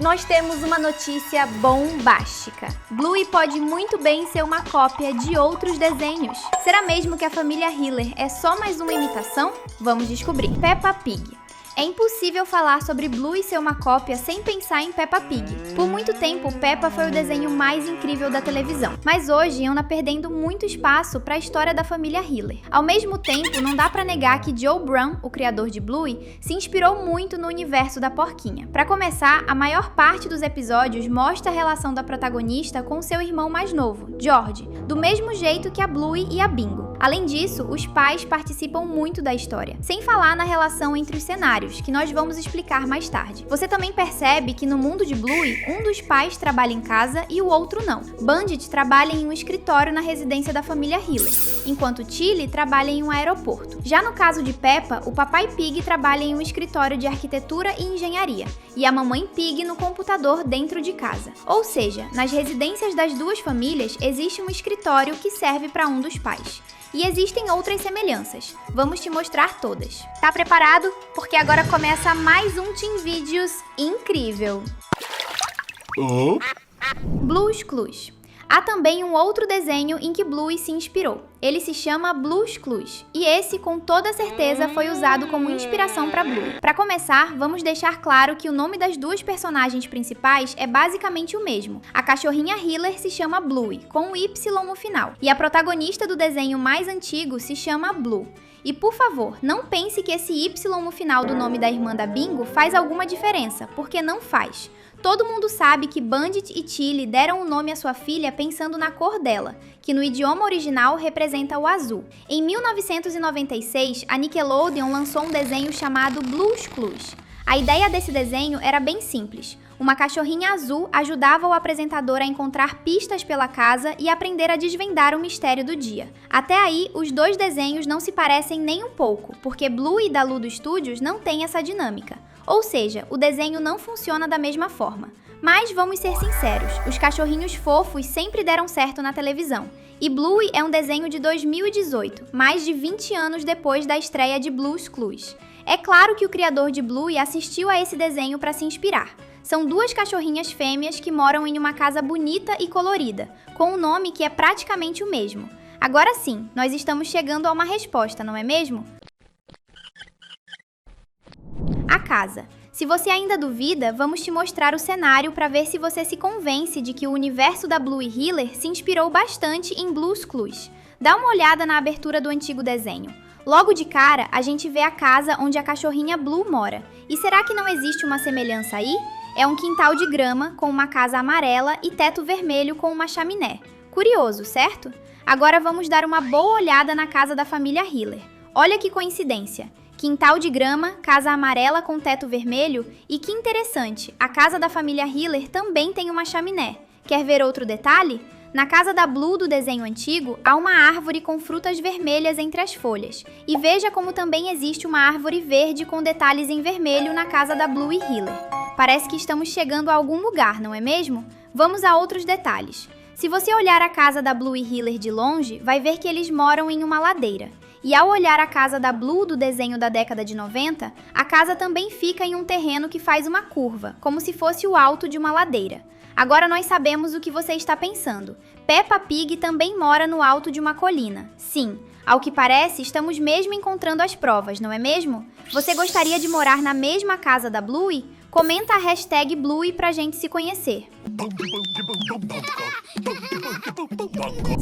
Nós temos uma notícia bombástica. Bluey pode muito bem ser uma cópia de outros desenhos. Será mesmo que a família Hiller é só mais uma imitação? Vamos descobrir. Peppa Pig. É impossível falar sobre Bluey ser uma cópia sem pensar em Peppa Pig. Por muito tempo, Peppa foi o desenho mais incrível da televisão, mas hoje anda perdendo muito espaço para a história da família Hiller. Ao mesmo tempo, não dá para negar que Joe Brown, o criador de Bluey, se inspirou muito no universo da porquinha. Para começar, a maior parte dos episódios mostra a relação da protagonista com seu irmão mais novo, George, do mesmo jeito que a Bluey e a Bingo. Além disso, os pais participam muito da história, sem falar na relação entre os cenários, que nós vamos explicar mais tarde. Você também percebe que no mundo de Bluey, um dos pais trabalha em casa e o outro não. Bandit trabalha em um escritório na residência da família Hiller, enquanto Tilly trabalha em um aeroporto. Já no caso de Peppa, o papai Pig trabalha em um escritório de arquitetura e engenharia, e a mamãe Pig no computador dentro de casa. Ou seja, nas residências das duas famílias existe um escritório que serve para um dos pais. E existem outras semelhanças. Vamos te mostrar todas. Tá preparado? Porque agora começa mais um Team Vídeos incrível. Blue's Clues. Há também um outro desenho em que Bluey se inspirou. Ele se chama Blue's Clues, e esse com toda certeza foi usado como inspiração para Bluey. Para começar, vamos deixar claro que o nome das duas personagens principais é basicamente o mesmo. A cachorrinha Hiller se chama Bluey, com um Y no final, e a protagonista do desenho mais antigo se chama Blue. E por favor, não pense que esse Y no final do nome da irmã da Bingo faz alguma diferença, porque não faz. Todo mundo sabe que Bandit e Tilly deram o nome à sua filha pensando na cor dela, que no idioma original representa o azul. Em 1996, a Nickelodeon lançou um desenho chamado Blue's Clues. A ideia desse desenho era bem simples. Uma cachorrinha azul ajudava o apresentador a encontrar pistas pela casa e aprender a desvendar o mistério do dia. Até aí, os dois desenhos não se parecem nem um pouco, porque Bluey da Ludo Studios não tem essa dinâmica. Ou seja, o desenho não funciona da mesma forma. Mas vamos ser sinceros, os cachorrinhos fofos sempre deram certo na televisão. E Bluey é um desenho de 2018, mais de 20 anos depois da estreia de Blue's Clues. É claro que o criador de Bluey assistiu a esse desenho para se inspirar. São duas cachorrinhas fêmeas que moram em uma casa bonita e colorida, com um nome que é praticamente o mesmo. Agora sim, nós estamos chegando a uma resposta, não é mesmo? A casa. Se você ainda duvida, vamos te mostrar o cenário para ver se você se convence de que o universo da Bluey Hiller se inspirou bastante em Blue's Clues. Dá uma olhada na abertura do antigo desenho. Logo de cara, a gente vê a casa onde a cachorrinha Blue mora. E será que não existe uma semelhança aí? É um quintal de grama com uma casa amarela e teto vermelho com uma chaminé. Curioso, certo? Agora vamos dar uma boa olhada na casa da família Hiller. Olha que coincidência! Quintal de grama, casa amarela com teto vermelho e que interessante, a casa da família Hiller também tem uma chaminé. Quer ver outro detalhe? Na casa da Blue do desenho antigo, há uma árvore com frutas vermelhas entre as folhas. E veja como também existe uma árvore verde com detalhes em vermelho na casa da Bluey Hiller. Parece que estamos chegando a algum lugar, não é mesmo? Vamos a outros detalhes. Se você olhar a casa da Bluey Hiller de longe, vai ver que eles moram em uma ladeira. E ao olhar a casa da Blue do desenho da década de 90, a casa também fica em um terreno que faz uma curva, como se fosse o alto de uma ladeira. Agora nós sabemos o que você está pensando. Peppa Pig também mora no alto de uma colina. Sim, ao que parece, estamos mesmo encontrando as provas, não é mesmo? Você gostaria de morar na mesma casa da Bluey? Comenta a hashtag Bluey pra gente se conhecer.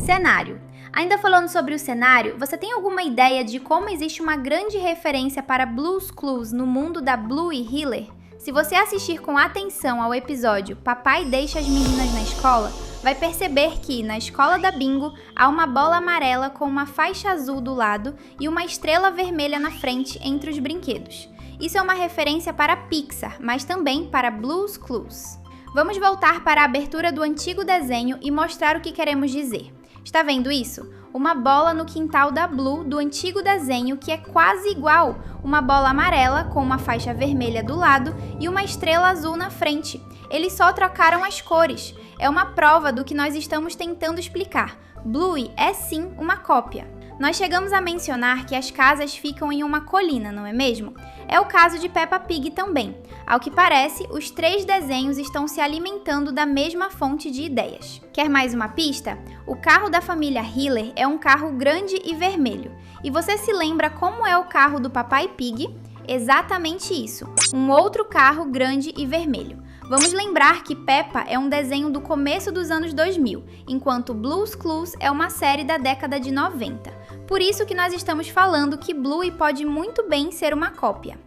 Cenário. Ainda falando sobre o cenário, você tem alguma ideia de como existe uma grande referência para Blue's Clues no mundo da Bluey Hiller? Se você assistir com atenção ao episódio Papai Deixa as Meninas na Escola, vai perceber que, na escola da Bingo, há uma bola amarela com uma faixa azul do lado e uma estrela vermelha na frente entre os brinquedos. Isso é uma referência para Pixar, mas também para Blue's Clues. Vamos voltar para a abertura do antigo desenho e mostrar o que queremos dizer. Está vendo isso? Uma bola no quintal da Blue do antigo desenho que é quase igual, uma bola amarela com uma faixa vermelha do lado e uma estrela azul na frente. Eles só trocaram as cores. É uma prova do que nós estamos tentando explicar. Bluey é sim uma cópia. Nós chegamos a mencionar que as casas ficam em uma colina, não é mesmo? É o caso de Peppa Pig também. Ao que parece, os 3 desenhos estão se alimentando da mesma fonte de ideias. Quer mais uma pista? O carro da família Hiller é um carro grande e vermelho. E você se lembra como é o carro do Papai Pig? Exatamente isso, um outro carro grande e vermelho. Vamos lembrar que Peppa é um desenho do começo dos anos 2000, enquanto Blue's Clues é uma série da década de 90. Por isso que nós estamos falando que Bluey pode muito bem ser uma cópia.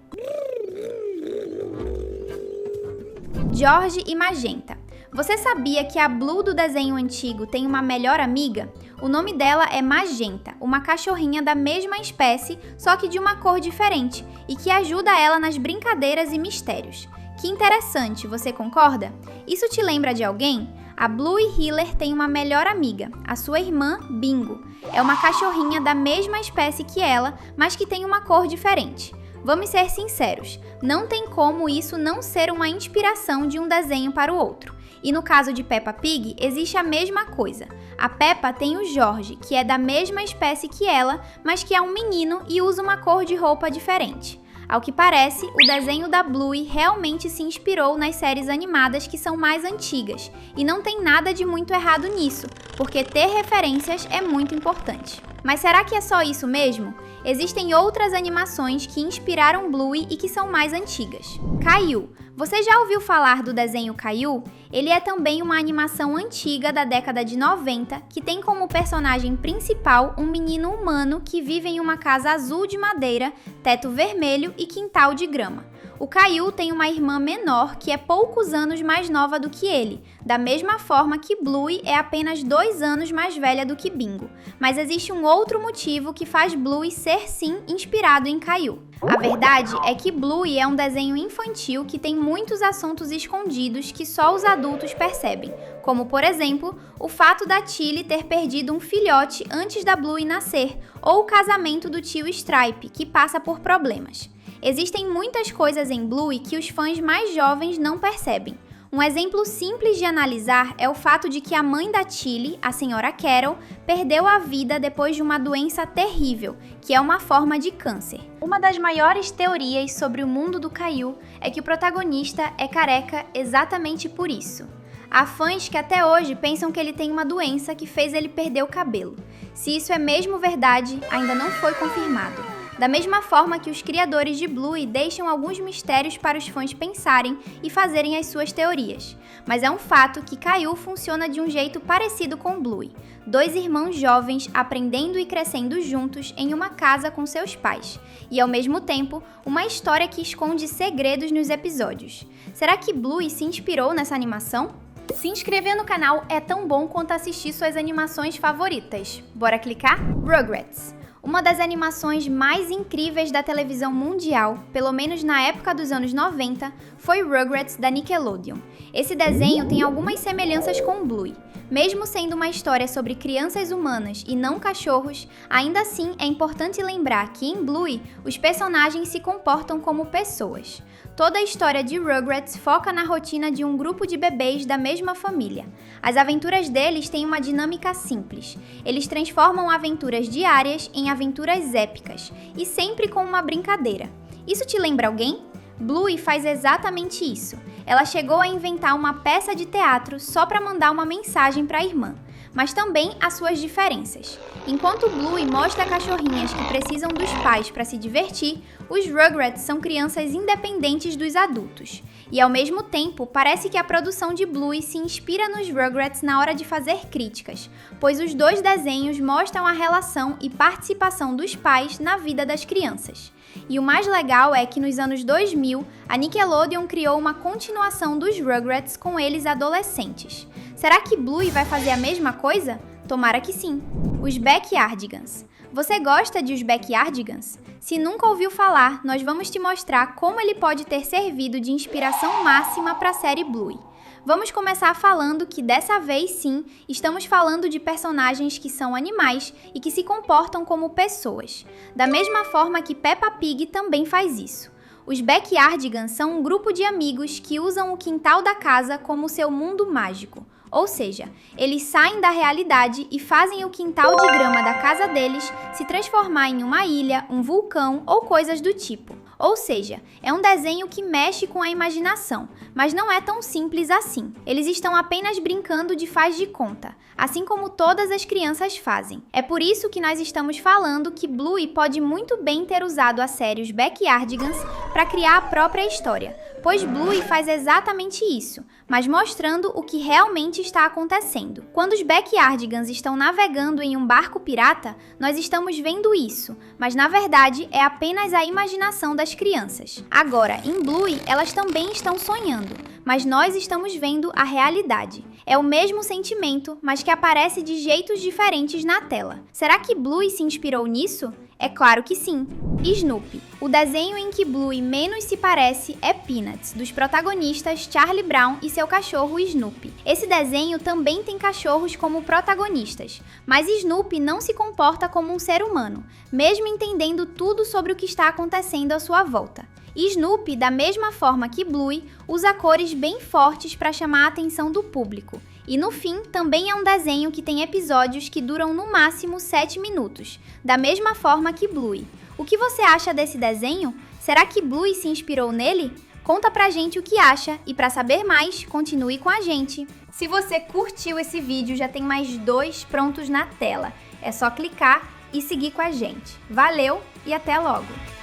George e Magenta. Você sabia que a Blue do desenho antigo tem uma melhor amiga? O nome dela é Magenta, uma cachorrinha da mesma espécie, só que de uma cor diferente, e que ajuda ela nas brincadeiras e mistérios. Que interessante, você concorda? Isso te lembra de alguém? A Bluey Hiller tem uma melhor amiga, a sua irmã Bingo. É uma cachorrinha da mesma espécie que ela, mas que tem uma cor diferente. Vamos ser sinceros, não tem como isso não ser uma inspiração de um desenho para o outro. E no caso de Peppa Pig, existe a mesma coisa. A Peppa tem o George, que é da mesma espécie que ela, mas que é um menino e usa uma cor de roupa diferente. Ao que parece, o desenho da Bluey realmente se inspirou nas séries animadas que são mais antigas, e não tem nada de muito errado nisso, porque ter referências é muito importante. Mas será que é só isso mesmo? Existem outras animações que inspiraram Bluey e que são mais antigas. Caillou. Você já ouviu falar do desenho Caillou? Ele é também uma animação antiga da década de 90 que tem como personagem principal um menino humano que vive em uma casa azul de madeira, teto vermelho e quintal de grama. O Caillou tem uma irmã menor que é poucos anos mais nova do que ele, da mesma forma que Bluey é apenas 2 anos mais velha do que Bingo. Mas existe um outro motivo que faz Bluey ser sim inspirado em Caillou. A verdade é que Bluey é um desenho infantil que tem muitos assuntos escondidos que só os adultos percebem, como por exemplo, o fato da Tilly ter perdido um filhote antes da Bluey nascer, ou o casamento do tio Stripe, que passa por problemas. Existem muitas coisas em Bluey que os fãs mais jovens não percebem. Um exemplo simples de analisar é o fato de que a mãe da Tilly, a senhora Carol, perdeu a vida depois de uma doença terrível, que é uma forma de câncer. Uma das maiores teorias sobre o mundo do Caillou é que o protagonista é careca exatamente por isso. Há fãs que até hoje pensam que ele tem uma doença que fez ele perder o cabelo. Se isso é mesmo verdade, ainda não foi confirmado. Da mesma forma que os criadores de Bluey deixam alguns mistérios para os fãs pensarem e fazerem as suas teorias. Mas é um fato que Caillou funciona de um jeito parecido com Bluey. 2 irmãos jovens aprendendo e crescendo juntos em uma casa com seus pais. E ao mesmo tempo, uma história que esconde segredos nos episódios. Será que Bluey se inspirou nessa animação? Se inscrever no canal é tão bom quanto assistir suas animações favoritas. Bora clicar? Rugrats. Uma das animações mais incríveis da televisão mundial, pelo menos na época dos anos 90, foi Rugrats da Nickelodeon. Esse desenho tem algumas semelhanças com Bluey. Mesmo sendo uma história sobre crianças humanas e não cachorros, ainda assim é importante lembrar que em Bluey os personagens se comportam como pessoas. Toda a história de Rugrats foca na rotina de um grupo de bebês da mesma família. As aventuras deles têm uma dinâmica simples. Eles transformam aventuras diárias em aventuras épicas, e sempre com uma brincadeira. Isso te lembra alguém? Bluey faz exatamente isso. Ela chegou a inventar uma peça de teatro só para mandar uma mensagem para a irmã. Mas também há suas diferenças. Enquanto Bluey mostra cachorrinhas que precisam dos pais para se divertir, os Rugrats são crianças independentes dos adultos. E ao mesmo tempo, parece que a produção de Bluey se inspira nos Rugrats na hora de fazer críticas, pois os 2 desenhos mostram a relação e participação dos pais na vida das crianças. E o mais legal é que nos anos 2000, a Nickelodeon criou uma continuação dos Rugrats com eles adolescentes. Será que Bluey vai fazer a mesma coisa? Tomara que sim. Os Backyardigans. Você gosta de Os Backyardigans? Se nunca ouviu falar, nós vamos te mostrar como ele pode ter servido de inspiração máxima para a série Bluey. Vamos começar falando que dessa vez sim, estamos falando de personagens que são animais e que se comportam como pessoas. Da mesma forma que Peppa Pig também faz isso. Os Backyardigans são um grupo de amigos que usam o quintal da casa como seu mundo mágico. Ou seja, eles saem da realidade e fazem o quintal de grama da casa deles se transformar em uma ilha, um vulcão ou coisas do tipo. Ou seja, é um desenho que mexe com a imaginação, mas não é tão simples assim. Eles estão apenas brincando de faz de conta, assim como todas as crianças fazem. É por isso que nós estamos falando que Bluey pode muito bem ter usado a série Os Backyardigans para criar a própria história, pois Bluey faz exatamente isso, mas mostrando o que realmente está acontecendo. Quando os Backyardigans estão navegando em um barco pirata, nós estamos vendo isso, mas na verdade é apenas a imaginação das crianças. Agora, em Bluey, elas também estão sonhando, mas nós estamos vendo a realidade. É o mesmo sentimento, mas que aparece de jeitos diferentes na tela. Será que Bluey se inspirou nisso? É claro que sim. Snoopy. O desenho em que Bluey menos se parece é Peanuts, dos protagonistas Charlie Brown e seu cachorro Snoopy. Esse desenho também tem cachorros como protagonistas, mas Snoopy não se comporta como um ser humano, mesmo entendendo tudo sobre o que está acontecendo à sua volta. Snoopy, da mesma forma que Bluey, usa cores bem fortes para chamar a atenção do público. E no fim, também é um desenho que tem episódios que duram no máximo 7 minutos, da mesma forma que Bluey. O que você acha desse desenho? Será que Bluey se inspirou nele? Conta pra gente o que acha e para saber mais, continue com a gente. Se você curtiu esse vídeo, já tem mais 2 prontos na tela. É só clicar e seguir com a gente. Valeu e até logo!